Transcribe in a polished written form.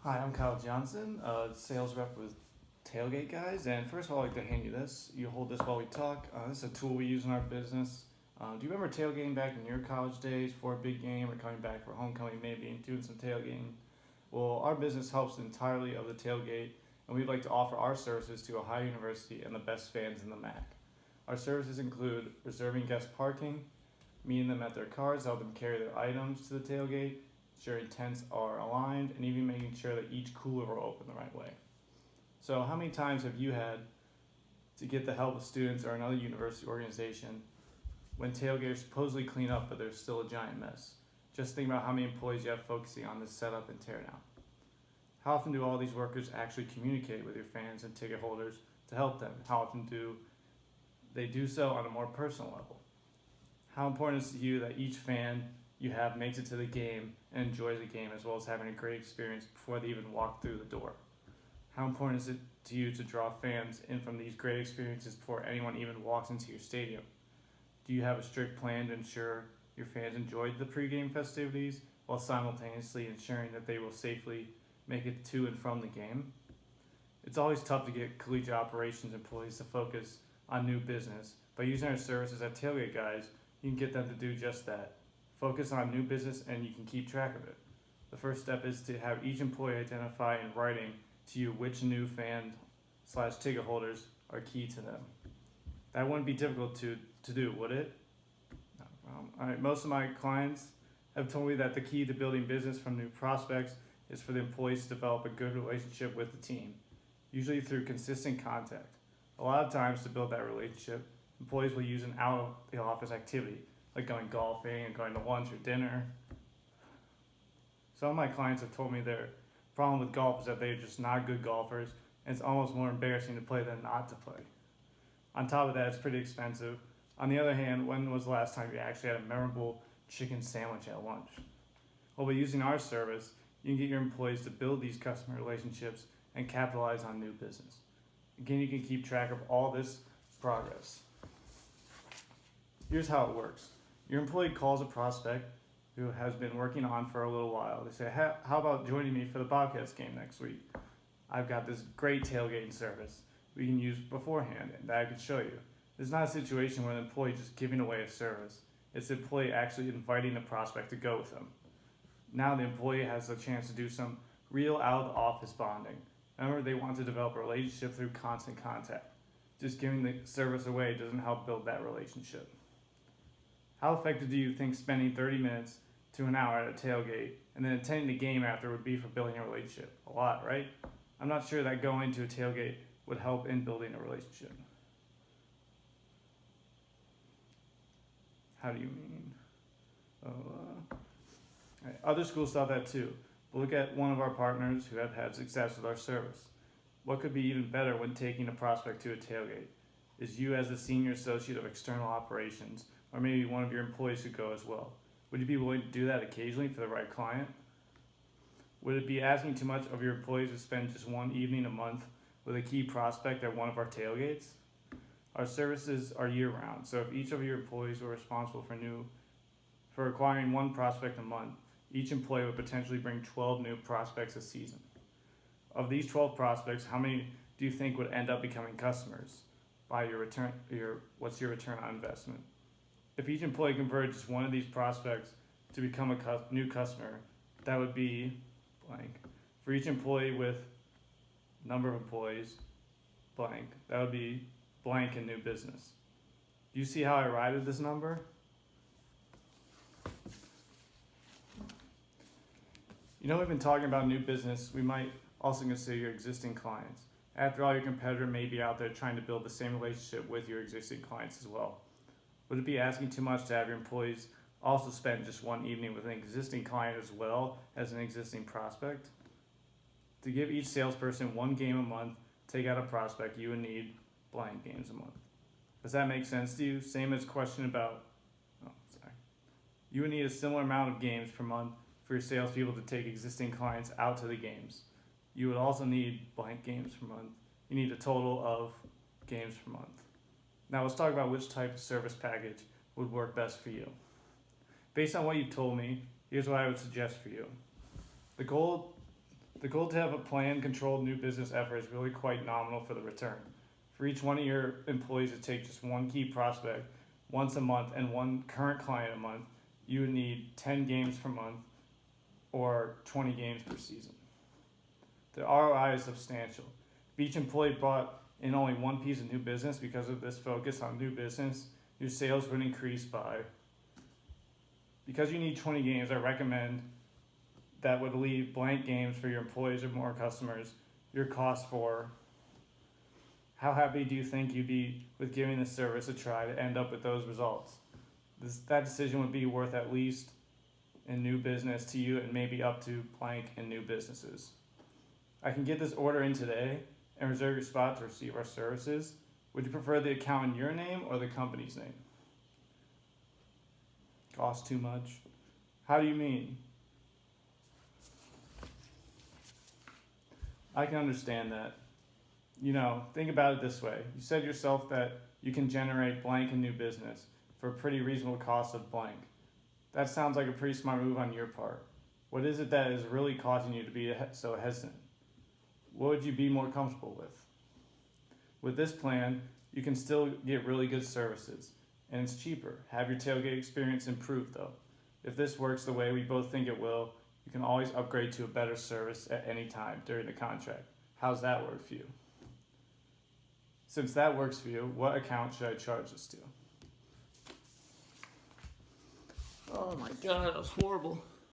Hi, I'm Kyle Johnson, sales rep with Tailgate Guys. And first of all, I'd like to hand you this. You hold this while we talk. This is a tool we use in our business. Do you remember tailgating back in your college days for a big game or coming back for homecoming maybe and doing some tailgating? Well, our business helps entirely of the tailgate, and we'd like to offer our services to Ohio University and the best fans in the MAC. Our services include reserving guest parking, meeting them at their cars, help them carry their items to the tailgate, ensuring tents are aligned, and even making sure that each cooler will open the right way. So, how many times have you had to get the help of students or another university organization when tailgaters supposedly clean up, but there's still a giant mess? Just think about how many employees you have focusing on this setup and teardown. How often do all these workers actually communicate with your fans and ticket holders to help them? How often do they do so on a more personal level? How important is it to you that each fan you have makes it to the game and enjoys the game as well as having a great experience before they even walk through the door? How important is it to you to draw fans in from these great experiences before anyone even walks into your stadium? Do you have a strict plan to ensure your fans enjoy the pregame festivities while simultaneously ensuring that they will safely make it to and from the game? It's always tough to get collegiate operations employees to focus on new business. By using our services at Tailgate Guys, you can get them to do just that. Focus on new business and you can keep track of it. The first step is to have each employee identify in writing to you which new fan/ticket holders are key to them. That wouldn't be difficult to do, would it? No. All right, most of my clients have told me that the key to building business from new prospects is for the employees to develop a good relationship with the team, usually through consistent contact. A lot of times to build that relationship, employees will use an out of the office activity, like going golfing and going to lunch or dinner. Some of my clients have told me their problem with golf is that they're just not good golfers, and it's almost more embarrassing to play than not to play. On top of that, it's pretty expensive. On the other hand, when was the last time you actually had a memorable chicken sandwich at lunch? Well, by using our service, you can get your employees to build these customer relationships and capitalize on new business. Again, you can keep track of all this progress. Here's how it works. Your employee calls a prospect who has been working on for a little while. They say, how about joining me for the Bobcats game next week? I've got this great tailgating service we can use beforehand and that I can show you. It's not a situation where the employee is just giving away a service. It's the employee actually inviting the prospect to go with them. Now the employee has the chance to do some real out-of-the-office bonding. Remember, they want to develop a relationship through constant contact. Just giving the service away doesn't help build that relationship. How effective do you think spending 30 minutes to an hour at a tailgate and then attending the game after would be for building a relationship? A lot, right? I'm not sure that going to a tailgate would help in building a relationship. How do you mean? Right. Other schools thought that too. But look at one of our partners who have had success with our service. What could be even better when taking a prospect to a tailgate is you as the senior associate of external operations, or maybe one of your employees could go as well. Would you be willing to do that occasionally for the right client? Would it be asking too much of your employees to spend just one evening a month with a key prospect at one of our tailgates? Our services are year-round, so if each of your employees were responsible for acquiring one prospect a month, each employee would potentially bring 12 new prospects a season. Of these 12 prospects, how many do you think would end up becoming customers? What's your return on investment? If each employee converted just one of these prospects to become a new customer, that would be blank. For each employee with number of employees, blank. That would be blank in new business. Do you see how I arrived at this number? We've been talking about new business. We might also consider your existing clients. After all, your competitor may be out there trying to build the same relationship with your existing clients as well. Would it be asking too much to have your employees also spend just one evening with an existing client as well as an existing prospect? To give each salesperson one game a month, take out a prospect, you would need blank games a month. Does that make sense to you? Same as question about, You would need a similar amount of games per month for your salespeople to take existing clients out to the games. You would also need blank games per month. You need a total of games per month. Now let's talk about which type of service package would work best for you. Based on what you've told me, here's what I would suggest for you. The The goal to have a planned, controlled new business effort is really quite nominal for the return. For each one of your employees to take just one key prospect once a month and one current client a month, you would need 10 games per month or 20 games per season. The ROI is substantial. If each employee brought in only one piece of new business because of this focus on new business, your sales would increase by. Because you need 20 games, I recommend that would leave blank games for your employees or more customers. Your cost for. How happy do you think you'd be with giving this service a try to end up with those results? That decision would be worth at least in new business to you and maybe up to blank in new businesses. I can get this order in today and reserve your spot to receive our services. Would you prefer the account in your name or the company's name? Cost too much? How do you mean? I can understand that. Think about it this way. You said yourself that you can generate blank in new business for a pretty reasonable cost of blank. That sounds like a pretty smart move on your part. What is it that is really causing you to be so hesitant? What would you be more comfortable with? With this plan, you can still get really good services, and it's cheaper. Have your tailgate experience improve though. If this works the way we both think it will, you can always upgrade to a better service at any time during the contract. How's that work for you? Since that works for you, what account should I charge this to? Oh my god, that was horrible.